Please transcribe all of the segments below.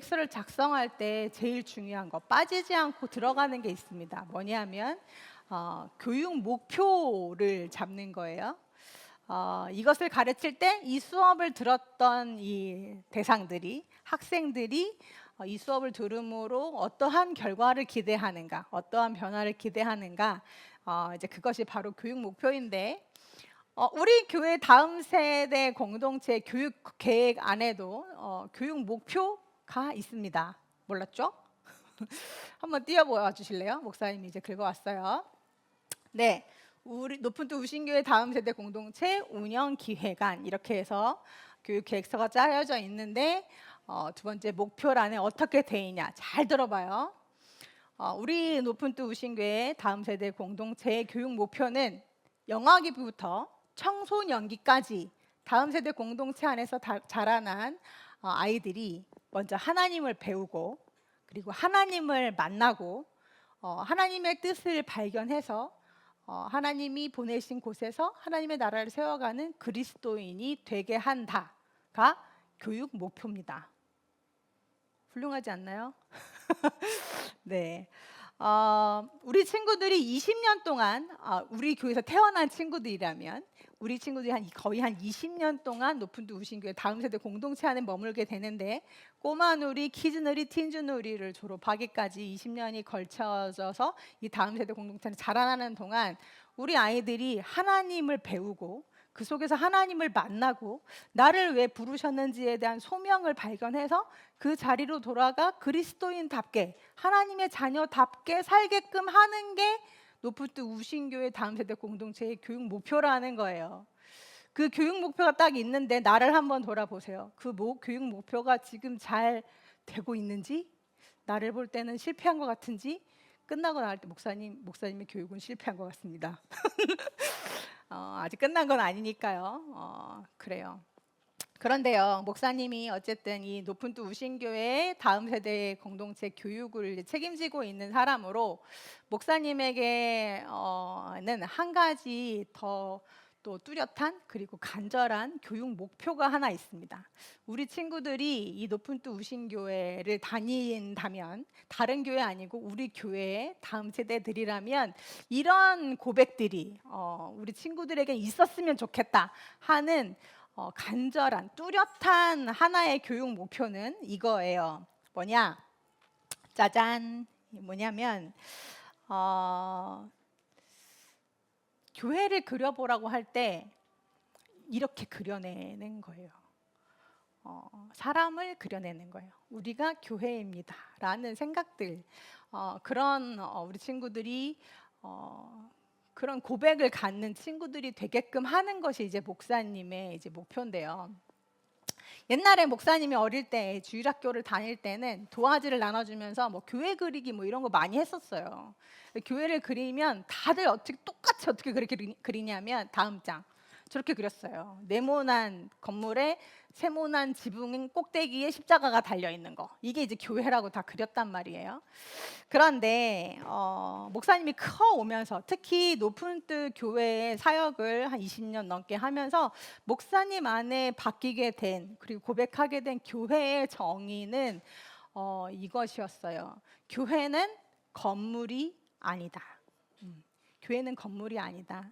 계획서를 작성할 때 제일 중요한 거 빠지지 않고 들어가는 게 있습니다. 뭐냐면 교육 목표를 잡는 거예요. 이것을 가르칠 때 이 수업을 들었던 이 대상들이 학생들이 이 수업을 들음으로 어떠한 결과를 기대하는가, 어떠한 변화를 기대하는가, 이제 그것이 바로 교육 목표인데 우리 교회 다음 세대 공동체 교육 계획 안에도 교육 목표가 있습니다. 몰랐죠? 한번 띄워 보여 주실래요? 목사님이 이제 긁어왔어요. 네, 우리 높은 또 우신교회 다음 세대 공동체 운영 기획안 이렇게 해서 교육 계획서가 짜여져 있는데 두 번째 목표란에 어떻게 돼 있냐 잘 들어봐요. 우리 높은 또 우신교회 다음 세대 공동체의 교육 목표는 영아기부터 청소년기까지 다음 세대 공동체 안에서 자라난 아이들이 먼저 하나님을 배우고 그리고 하나님을 만나고 하나님의 뜻을 발견해서 하나님이 보내신 곳에서 하나님의 나라를 세워가는 그리스도인이 되게 한다가 교육 목표입니다. 훌륭하지 않나요? 네. 우리 친구들이 20년 동안 우리 교회에서 태어난 친구들이라면 우리 친구들이 거의 한 20년 동안 높은 두 우신교회 다음 세대 공동체 안에 머물게 되는데 꼬마 누리, 키즈 누리, 틴즈 누리를 졸업하기까지 20년이 걸쳐져서 이 다음 세대 공동체를 자라나는 동안 우리 아이들이 하나님을 배우고 그 속에서 하나님을 만나고 나를 왜 부르셨는지에 대한 소명을 발견해서 그 자리로 돌아가 그리스도인답게 하나님의 자녀답게 살게끔 하는 게 높은 뜻 우신교회 다음 세대 공동체의 교육 목표라는 거예요. 그 교육 목표가 딱 있는데 나를 한번 돌아보세요. 그 교육 목표가 지금 잘 되고 있는지, 나를 볼 때는 실패한 것 같은지, 끝나고 나갈 때 목사님의 교육은 실패한 것 같습니다. 아직 끝난 건 아니니까요. 그래요. 그런데요, 목사님이 어쨌든 이 높은 또 우신교회의 다음 세대 공동체 교육을 책임지고 있는 사람으로 목사님에게는 한 가지 더 또 뚜렷한 그리고 간절한 교육 목표가 하나 있습니다. 우리 친구들이 이 높은 또 우신교회를 다닌다면 다른 교회 아니고 우리 교회의 다음 세대들이라면 이런 고백들이 우리 친구들에게 있었으면 좋겠다 하는 간절한 뚜렷한 하나의 교육 목표는 이거예요. 뭐냐? 짜잔. 뭐냐면 교회를 그려보라고 할 때 이렇게 그려내는 거예요. 사람을 그려내는 거예요. 우리가 교회입니다라는 생각들, 그런 우리 친구들이 그런 고백을 갖는 친구들이 되게끔 하는 것이 이제 목사님의 이제 목표인데요. 옛날에 목사님이 어릴 때 주일학교를 다닐 때는 도화지를 나눠주면서 뭐 교회 그리기 뭐 이런 거 많이 했었어요. 교회를 그리면 다들 똑같이 어떻게 그렇게 그리냐면 다음 장 저렇게 그렸어요. 네모난 건물에 세모난 지붕 꼭대기에 십자가가 달려 있는 거. 이게 이제 교회라고 다 그렸단 말이에요. 그런데 목사님이 커 오면서 특히 높은 뜻 교회의 사역을 한 20년 넘게 하면서 목사님 안에 바뀌게 된 그리고 고백하게 된 교회의 정의는 이것이었어요. 교회는 건물이 아니다. 교회는 건물이 아니다.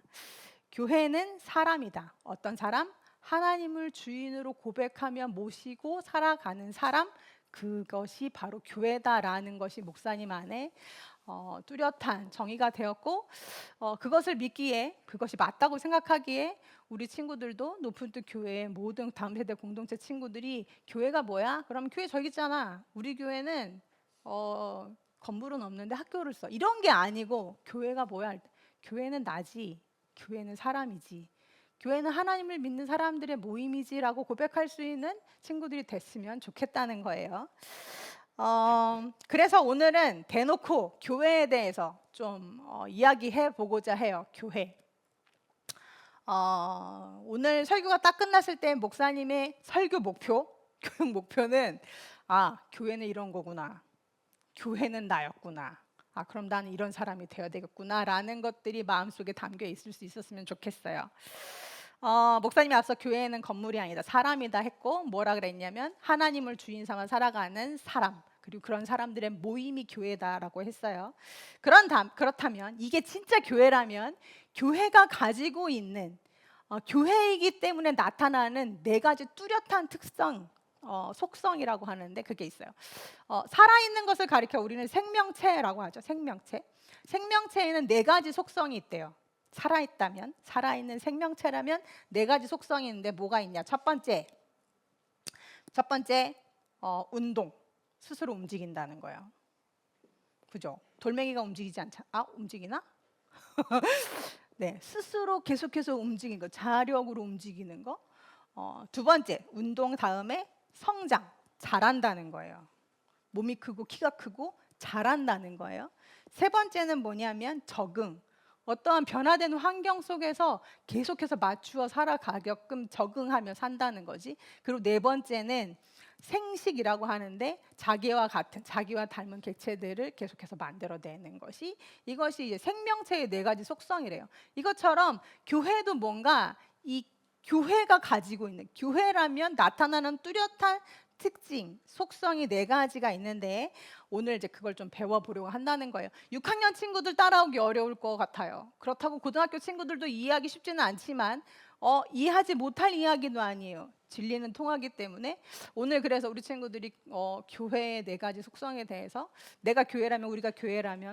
교회는 사람이다. 어떤 사람? 하나님을 주인으로 고백하며 모시고 살아가는 사람, 그것이 바로 교회다라는 것이 목사님 안에 뚜렷한 정의가 되었고 그것을 믿기에 그것이 맞다고 생각하기에 우리 친구들도 높은 뜻 교회의 모든 다음 세대 공동체 친구들이 교회가 뭐야? 그럼 교회 저기 있잖아. 우리 교회는 건물은 없는데 학교를 써. 이런 게 아니고 교회가 뭐야? 교회는 나지. 교회는 사람이지. 교회는 하나님을 믿는 사람들의 모임이지라고 고백할 수 있는 친구들이 됐으면 좋겠다는 거예요. 그래서 오늘은 대놓고 교회에 대해서 좀 이야기해 보고자 해요. 교회. 오늘 설교가 딱 끝났을 때 목사님의 설교 목표, 교육 목표는 교회는 이런 거구나. 교회는 나였구나. 그럼 나는 이런 사람이 되어야 되겠구나 라는 것들이 마음속에 담겨 있을 수 있었으면 좋겠어요. 목사님이 앞서 교회는 건물이 아니다 사람이다 했고 뭐라 그랬냐면 하나님을 주인 삼아 살아가는 사람 그리고 그런 사람들의 모임이 교회다라고 했어요. 그렇다면 이게 진짜 교회라면 교회가 가지고 있는 교회이기 때문에 나타나는 네 가지 뚜렷한 특성 속성이라고 하는데 그게 있어요. 살아있는 것을 가리켜 우리는 생명체라고 하죠. 생명체에는 네 가지 속성이 있대요. 살아있는 생명체라면 네 가지 속성이 있는데 뭐가 있냐? 첫 번째 운동, 스스로 움직인다는 거예요. 그죠? 돌멩이가 움직이지 않잖아. 움직이나? 네, 스스로 계속해서 움직이는 거, 자력으로 움직이는 거. 두 번째 운동 다음에 성장, 자란다는 거예요. 몸이 크고 키가 크고 자란다는 거예요. 세 번째는 뭐냐면 적응. 어떠한 변화되는 환경 속에서 계속해서 맞추어 살아가게끔 적응하며 산다는 거지. 그리고 네 번째는 생식이라고 하는데 자기와 닮은 객체들을 계속해서 만들어내는 것이 이것이 이제 생명체의 네 가지 속성이래요. 이것처럼 교회도 뭔가 이 교회가 가지고 있는 교회라면 나타나는 뚜렷한 특징, 속성이 네 가지가 있는데 오늘 이제 그걸 좀 배워보려고 한다는 거예요. 6학년 친구들 따라오기 어려울 것 같아요. 그렇다고 고등학교 친구들도 이해하기 쉽지는 않지만 이해하지 못할 이야기도 아니에요. 진리는 통하기 때문에 오늘 그래서 우리 친구들이 교회의 네 가지 속성에 대해서 내가 교회라면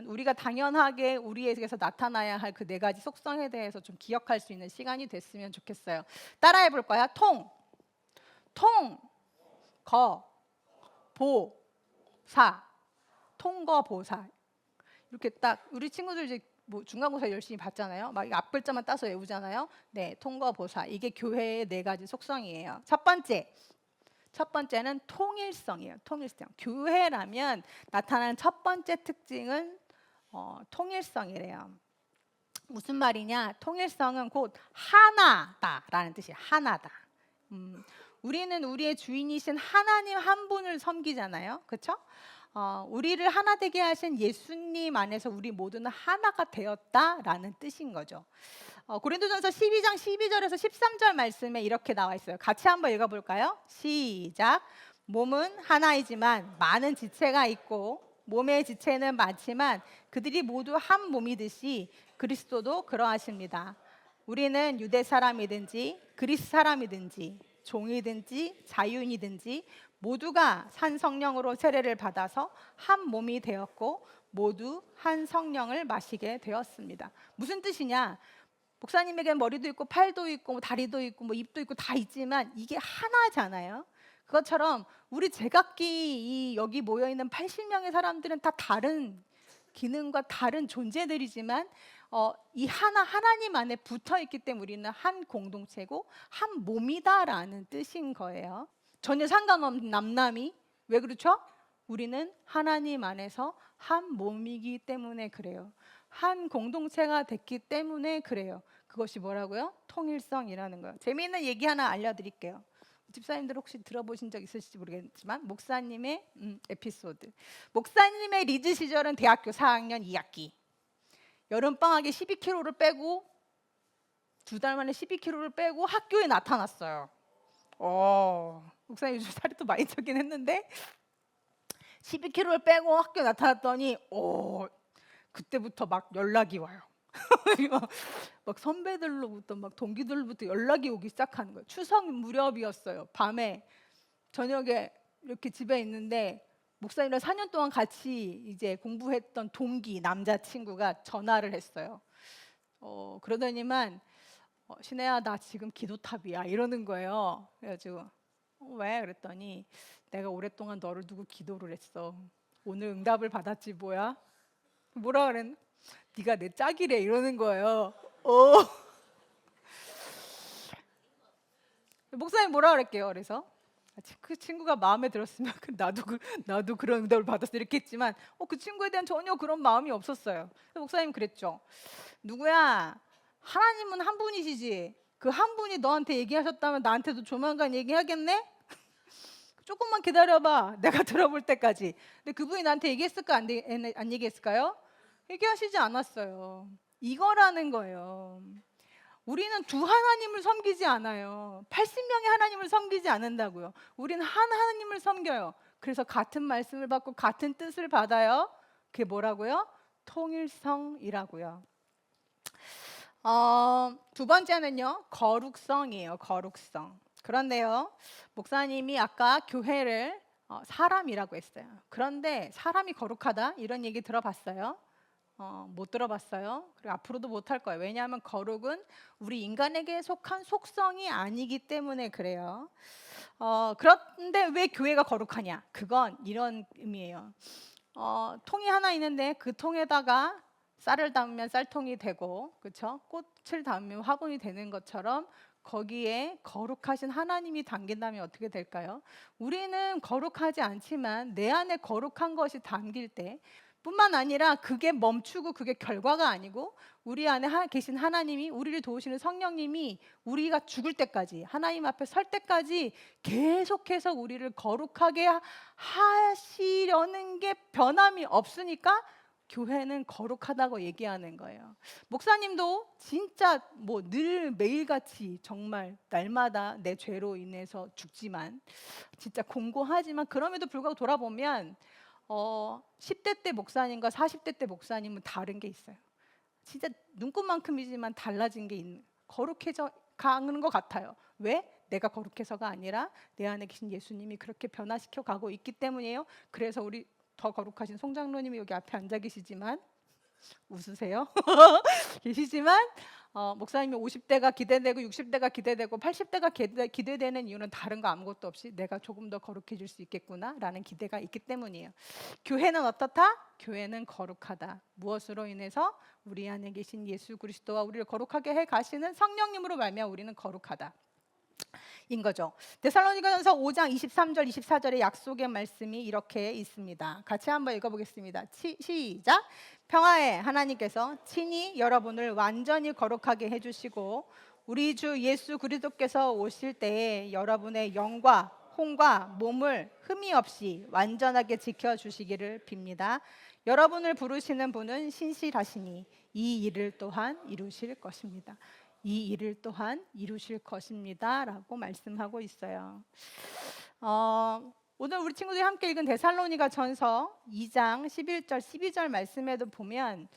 우리가 당연하게 우리에게서 나타나야 할 그 네 가지 속성에 대해서 좀 기억할 수 있는 시간이 됐으면 좋겠어요. 따라해 볼까요? 통거보사 통거보사 이렇게 딱 우리 친구들 이제 뭐 중간고사 열심히 봤잖아요. 막 앞글자만 따서 외우잖아요. 네, 통거보사 이게 교회의 네 가지 속성이에요. 첫 번째는 통일성이에요. 통일성. 교회라면 나타나는 첫 번째 특징은 통일성이래요. 무슨 말이냐? 통일성은 곧 하나다라는 뜻이에요. 하나다. 우리는 우리의 주인이신 하나님 한 분을 섬기잖아요. 그렇죠? 우리를 하나 되게 하신 예수님 안에서 우리 모두는 하나가 되었다라는 뜻인 거죠. 고린도전서 12장 12절에서 13절 말씀에 이렇게 나와 있어요. 같이 한번 읽어볼까요? 시작. 몸은 하나이지만 많은 지체가 있고 몸의 지체는 많지만 그들이 모두 한 몸이듯이 그리스도도 그러하십니다. 우리는 유대 사람이든지 그리스 사람이든지 종이든지 자유인이든지 모두가 한 성령으로 세례를 받아서 한 몸이 되었고 모두 한 성령을 마시게 되었습니다. 무슨 뜻이냐? 목사님에게 머리도 있고 팔도 있고 뭐 다리도 있고 뭐 입도 있고 다 있지만 이게 하나잖아요. 그것처럼 우리 제각기 여기 모여 있는 80명의 사람들은 다 다른 기능과 다른 존재들이지만 이 하나님 안에 붙어 있기 때문에 우리는 한 공동체고 한 몸이다라는 뜻인 거예요. 전혀 상관없는 남남이 왜 그렇죠? 우리는 하나님 안에서 한 몸이기 때문에 그래요. 한 공동체가 됐기 때문에 그래요. 그것이 뭐라고요? 통일성이라는 거예요. 재미있는 얘기 하나 알려드릴게요. 집사님들 혹시 들어보신 적 있으실지 모르겠지만 목사님의 에피소드. 목사님의 리즈 시절은 대학교 4학년 2학기. 여름방학에 12kg를 빼고 2달 만에 12kg를 빼고 학교에 나타났어요. 목사님 요즘 살이 또 많이 찌긴 했는데 12kg를 빼고 학교에 나타났더니 그때부터 막 연락이 와요. 막 선배들로부터 막 동기들로부터 연락이 오기 시작하는 거예요. 추석 무렵이었어요. 밤에 저녁에 이렇게 집에 있는데 목사님이랑 4년 동안 같이 이제 공부했던 동기 남자친구가 전화를 했어요. 그러더니만 신혜야 나 지금 기도탑이야 이러는 거예요. 그래가지고 왜? 그랬더니 내가 오랫동안 너를 두고 기도를 했어. 오늘 응답을 받았지 뭐야? 뭐라 그랬나? 네가 내 짝이래 이러는 거예요. 목사님 뭐라 그럴게요. 그래서 그 친구가 마음에 들었으면 나도 그런 응답을 받았어 이렇게 했지만 그 친구에 대한 전혀 그런 마음이 없었어요. 목사님 그랬죠. 누구야? 하나님은 한 분이시지. 그 한 분이 너한테 얘기하셨다면 나한테도 조만간 얘기하겠네? 조금만 기다려봐. 내가 들어볼 때까지. 근데 그분이 나한테 얘기했을까 안 얘기했을까요? 얘기하시지 않았어요. 이거라는 거예요. 우리는 두 하나님을 섬기지 않아요. 80명의 하나님을 섬기지 않는다고요. 우리는 한 하나님을 섬겨요. 그래서 같은 말씀을 받고 같은 뜻을 받아요. 그게 뭐라고요? 통일성이라고요. 두 번째는요, 거룩성이에요. 거룩성. 그런데요, 목사님이 아까 교회를 사람이라고 했어요. 그런데 사람이 거룩하다? 이런 얘기 들어봤어요? 못 들어봤어요. 그리고 앞으로도 못 할 거예요. 왜냐하면 거룩은 우리 인간에게 속한 속성이 아니기 때문에 그래요. 그런데 왜 교회가 거룩하냐? 그건 이런 의미예요. 통이 하나 있는데 그 통에다가 쌀을 담으면 쌀통이 되고, 그렇죠? 꽃을 담으면 화분이 되는 것처럼 거기에 거룩하신 하나님이 담긴다면 어떻게 될까요? 우리는 거룩하지 않지만 내 안에 거룩한 것이 담길 때 뿐만 아니라 그게 멈추고 그게 결과가 아니고 우리 안에 계신 하나님이, 우리를 도우시는 성령님이 우리가 죽을 때까지, 하나님 앞에 설 때까지 계속해서 우리를 거룩하게 하시려는 게 변함이 없으니까 교회는 거룩하다고 얘기하는 거예요. 목사님도 진짜 뭐 늘 매일같이 정말 날마다 내 죄로 인해서 죽지만, 진짜 공고하지만, 그럼에도 불구하고 돌아보면 10대 때 목사님과 40대 때 목사님은 다른 게 있어요. 진짜 눈꽃만큼이지만 달라진 게 있는, 거룩해져 가는 것 같아요. 왜? 내가 거룩해서가 아니라 내 안에 계신 예수님이 그렇게 변화시켜 가고 있기 때문이에요. 그래서 우리 더 거룩하신 송장로님이 여기 앞에 앉아 계시지만, 웃으세요? 계시지만 목사님이 50대가 기대되고 60대가 기대되고 80대가 기대되는 이유는 다른 거 아무것도 없이 내가 조금 더 거룩해질 수 있겠구나라는 기대가 있기 때문이에요. 교회는 어떻다? 교회는 거룩하다. 무엇으로 인해서? 우리 안에 계신 예수 그리스도와 우리를 거룩하게 해 가시는 성령님으로 말미암아 우리는 거룩하다 인 거죠. 데살로니가전서 5장 23절 24절의 약속의 말씀이 이렇게 있습니다. 같이 한번 읽어보겠습니다. 시작. 평화의 하나님께서 친히 여러분을 완전히 거룩하게 해주시고 우리 주 예수 그리스도께서 오실 때에 여러분의 영과 혼과 몸을 흠이 없이 완전하게 지켜주시기를 빕니다. 여러분을 부르시는 분은 신실하시니 이 일을 또한 이루실 것입니다. 이 일을 또한 이루실 것입니다 라고 말씀하고 있어요. 오늘 우리 친구들이 함께 읽은 데살로니가 전서 2장 11절 12절 말씀에도 보면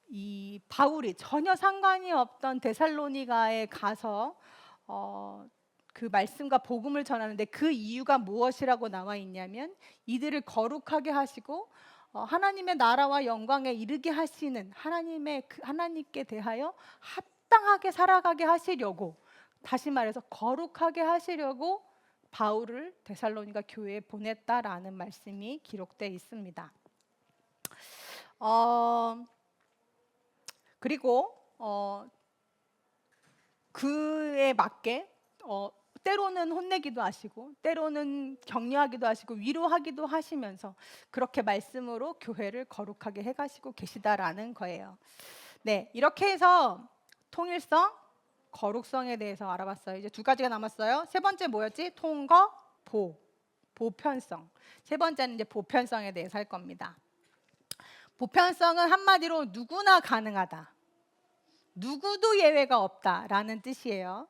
이 바울이 전혀 상관이 없던 데살로니가에 가서 그 말씀과 복음을 전하는데 그 이유가 무엇이라고 나와 있냐면 이들을 거룩하게 하시고 하나님의 나라와 영광에 이르게 하시는 하나님께 대하여 합당하게 살아가게 하시려고, 다시 말해서 거룩하게 하시려고 바울을 데살로니가 교회에 보냈다라는 말씀이 기록되어 있습니다. 그리고 그에 맞게 때로는 혼내기도 하시고 때로는 격려하기도 하시고 위로하기도 하시면서 그렇게 말씀으로 교회를 거룩하게 해가시고 계시다라는 거예요. 네, 이렇게 해서 통일성, 거룩성에 대해서 알아봤어요. 이제 두 가지가 남았어요. 세 번째 뭐였지? 통거, 보편성. 세 번째는 이제 보편성에 대해서 할 겁니다. 보편성은 한마디로 누구나 가능하다, 누구도 예외가 없다라는 뜻이에요.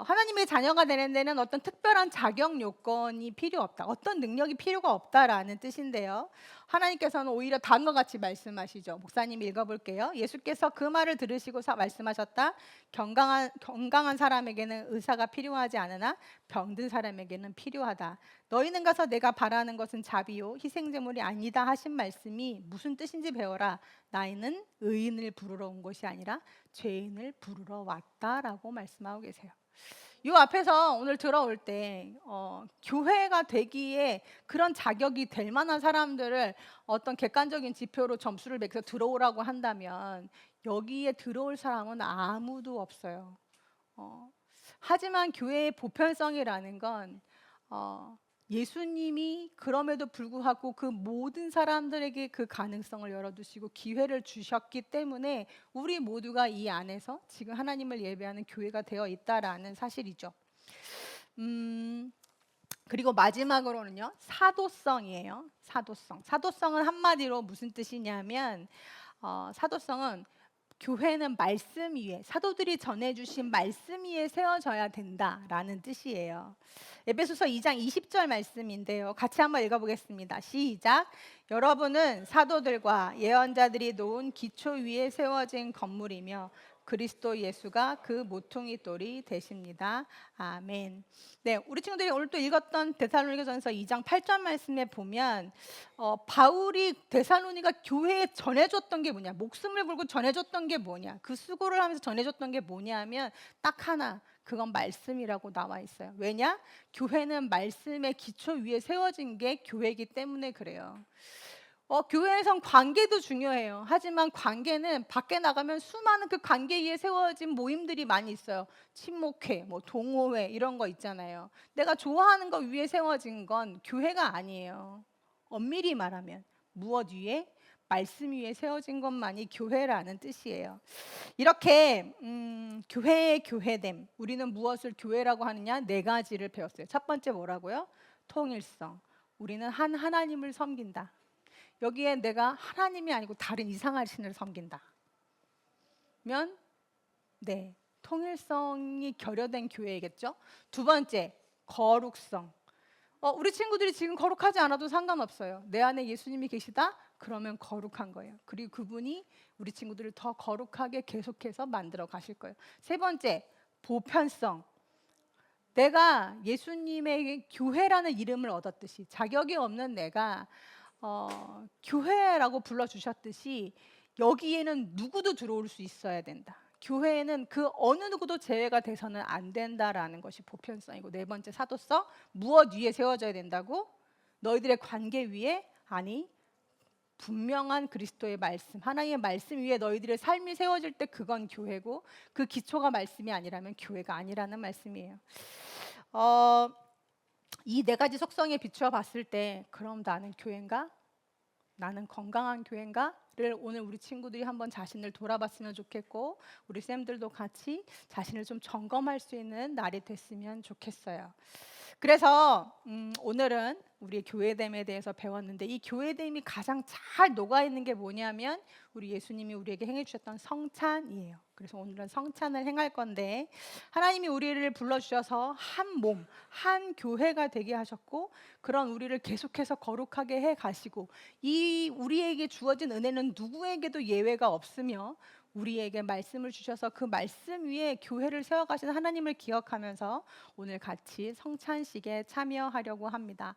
하나님의 자녀가 되는 데는 어떤 특별한 자격 요건이 필요 없다, 어떤 능력이 필요가 없다라는 뜻인데요. 하나님께서는 오히려 다음과 같이 말씀하시죠. 목사님 읽어볼게요. 예수께서 그 말을 들으시고 말씀하셨다. 건강한 사람에게는 의사가 필요하지 않으나 병든 사람에게는 필요하다. 너희는 가서 내가 바라는 것은 자비요 희생제물이 아니다 하신 말씀이 무슨 뜻인지 배워라. 나이는 의인을 부르러 온 것이 아니라 죄인을 부르러 왔다라고 말씀하고 계세요. 이 앞에서 오늘 들어올 때 교회가 되기에 그런 자격이 될 만한 사람들을 어떤 객관적인 지표로 점수를 매겨서 들어오라고 한다면 여기에 들어올 사람은 아무도 없어요. 하지만 교회의 보편성이라는 건 예수님이 그럼에도 불구하고 그 모든 사람들에게 그 가능성을 열어두시고 기회를 주셨기 때문에 우리 모두가 이 안에서 지금 하나님을 예배하는 교회가 되어 있다라는 사실이죠. 그리고 마지막으로는요, 사도성이에요. 사도성은 한마디로 무슨 뜻이냐면 사도성은 교회는 말씀 위에, 사도들이 전해주신 말씀 위에 세워져야 된다라는 뜻이에요. 에베소서 2장 20절 말씀인데요. 같이 한번 읽어보겠습니다. 시작. 여러분은 사도들과 예언자들이 놓은 기초 위에 세워진 건물이며 그리스도 예수가 그 모퉁이 돌이 되십니다. 아멘. 네, 우리 친구들이 오늘 또 읽었던 데살로니가전서 2장 8절 말씀에 보면 바울이 데살로니가 교회에 전해줬던 게 뭐냐, 목숨을 걸고 전해줬던 게 뭐냐, 그 수고를 하면서 전해줬던 게 뭐냐 하면 딱 하나, 그건 말씀이라고 나와 있어요. 왜냐? 교회는 말씀의 기초 위에 세워진 게 교회이기 때문에 그래요. 교회에선 관계도 중요해요. 하지만 관계는 밖에 나가면 수많은 그 관계 위에 세워진 모임들이 많이 있어요. 친목회, 뭐 동호회 이런 거 있잖아요. 내가 좋아하는 거 위에 세워진 건 교회가 아니에요. 엄밀히 말하면 무엇 위에? 말씀 위에 세워진 것만이 교회라는 뜻이에요. 이렇게 교회의 교회됨, 우리는 무엇을 교회라고 하느냐? 네 가지를 배웠어요. 첫 번째 뭐라고요? 통일성. 우리는 한 하나님을 섬긴다. 여기에 내가 하나님이 아니고 다른 이상한 신을 섬긴다 면 네, 통일성이 결여된 교회이겠죠. 두 번째, 거룩성. 우리 친구들이 지금 거룩하지 않아도 상관없어요. 내 안에 예수님이 계시다? 그러면 거룩한 거예요. 그리고 그분이 우리 친구들을 더 거룩하게 계속해서 만들어 가실 거예요. 세 번째, 보편성. 내가 예수님의 교회라는 이름을 얻었듯이 자격이 없는 내가 교회라고 불러주셨듯이 여기에는 누구도 들어올 수 있어야 된다. 교회에는 그 어느 누구도 제외가 돼서는 안 된다라는 것이 보편성이고, 네 번째 사도성, 무엇 위에 세워져야 된다고? 너희들의 관계 위에? 아니, 분명한 그리스도의 말씀, 하나님의 말씀 위에 너희들의 삶이 세워질 때 그건 교회고, 그 기초가 말씀이 아니라면 교회가 아니라는 말씀이에요. 이 네 가지 속성에 비추어 봤을 때 그럼 나는 교회인가? 나는 건강한 교회인가?를 오늘 우리 친구들이 한번 자신을 돌아봤으면 좋겠고, 우리 쌤들도 같이 자신을 좀 점검할 수 있는 날이 됐으면 좋겠어요. 그래서 오늘은 우리 교회됨에 대해서 배웠는데, 이 교회됨이 가장 잘 녹아있는 게 뭐냐면 우리 예수님이 우리에게 행해 주셨던 성찬이에요. 그래서 오늘은 성찬을 행할 건데, 하나님이 우리를 불러주셔서 한 몸, 한 교회가 되게 하셨고, 그런 우리를 계속해서 거룩하게 해 가시고, 이 우리에게 주어진 은혜는 누구에게도 예외가 없으며 우리에게 말씀을 주셔서 그 말씀 위에 교회를 세워가신 하나님을 기억하면서 오늘 같이 성찬식에 참여하려고 합니다.